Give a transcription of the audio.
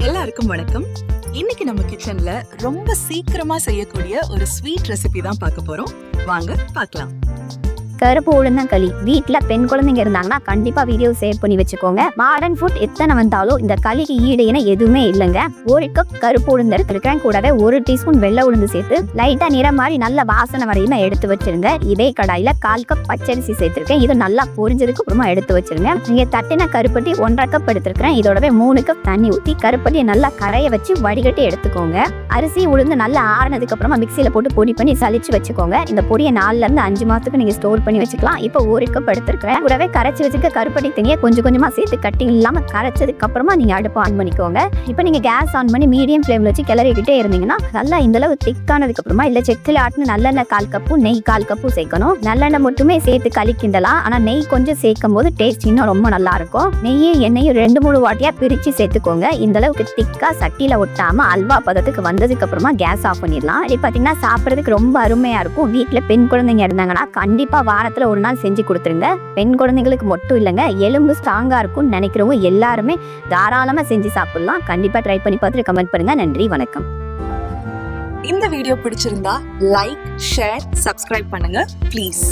எல்லாருக்கும் வணக்கம். இன்னைக்கு நம்ம கிச்சன்ல ரொம்ப சீக்கிரமா செய்யக்கூடிய ஒரு ஸ்வீட் ரெசிபி தான் பார்க்க போறோம். வாங்க பார்க்கலாம். கருப்பு உளுந்தங்களி வீட்டில் பெண் குழந்தைங்க இருந்தாங்கன்னா கண்டிப்பாக வீடியோ சேவ் பண்ணி வச்சுக்கோங்க. மாடர்ன் ஃபுட் எத்தனை வந்தாலும் இந்த களிக்கு ஈடு என எதுவுமே இல்லைங்க. 1 கப் கருப்பு உளுந்து எடுத்துருக்கேன். கூடவே 1 டீஸ்பூன் வெள்ளை உளுந்து சேர்த்து லைட்டாக நிறம் மாதிரி நல்ல வாசனை வரையுமே எடுத்து வச்சிருங்க. இதே கடாயில் 1/4 கப் பச்சரிசி சேர்த்துருக்கேன். இது நல்லா பொரிஞ்சதுக்கு அப்புறமா எடுத்து வச்சிருங்க. நீங்கள் தட்டின கருப்பட்டி 1.5 கப் எடுத்துருக்கிறேன். இதோடவே 3 கப் தண்ணி ஊற்றி கருப்பட்டியை நல்லா கரைய வச்சு வடிகட்டி எடுத்துக்கோங்க. அரிசி உளுந்து நல்லா ஆறுனதுக்கு அப்புறமா மிக்சியில் போட்டு பொடி பண்ணி சலிச்சு வச்சுக்கோங்க. இந்த பொடியை 4லேருந்து 5 மாதத்துக்கு நீங்கள் ஸ்டோர் பண்ணி வச்சுக்கலாம். இப்போ 1 கப் எடுத்துருக்கிறேன். கூடவே கரைச்சி வச்சுக்க கருப்பட்டி தண்ணியை கொஞ்சம் கொஞ்சமா சேர்த்து கட்டி இல்லாம கரைச்சதுக்கு அப்புறமா நீங்க அடுப்பு ஆன் பண்ணிக்கோங்க. இப்போ நீங்க கேஸ் ஆன் பண்ணி மீடியம் ஃப்ளேம்ல வச்சு கிளறிக்கிட்டே இருந்தீங்கன்னா நல்லா இந்த அளவு திக்கானதுக்கு அப்புறமா இல்ல செக்கில் ஆட்டின நல்லெண்ணெய் 1/4 கப்பு நெய் 1/4 கப்பு சேர்க்கணும். நல்லெண்ணெய் மட்டுமே சேர்த்து கலக்கிண்டலாம். ஆனா நெய் கொஞ்சம் சேர்க்கும் போது டேஸ்ட் இன்னும் ரொம்ப நல்லா இருக்கும். நெய்யும் எண்ணெயும் 2-3 வாட்டியா பிரிச்சு சேர்த்துக்கோங்க. இந்த அளவுக்கு திக்கா சட்டியில ஒட்டாம அல்வா பதத்துக்கு வந்ததுக்கு அப்புறமா கேஸ் ஆஃப் பண்ணிடலாம். இப்படி பாத்தீங்கன்னா சாப்பிட்றதுக்கு ரொம்ப அருமையா இருக்கும். வீட்டுல பெண் குழந்தைங்க இருந்தாங்கன்னா கண்டிப்பா வாரத்துல ஒரு நாள் செஞ்சு கொடுத்துருங்க. பெண் குழந்தைங்களுக்கு மட்டும் இல்லைங்க, எலும்பு ஸ்ட்ராங்கா இருக்கும்னு நினைக்கிறவங்க எல்லாருமே தாராளமா செஞ்சு சாப்பிடலாம். கண்டிப்பா ட்ரை பண்ணி பார்த்துட்டு கமெண்ட் பண்ணுங்க. நன்றி, வணக்கம். இந்த வீடியோ பிடிச்சிருந்தா லைக், ஷேர், சப்ஸ்கிரைப் பண்ணுங்க ப்ளீஸ்.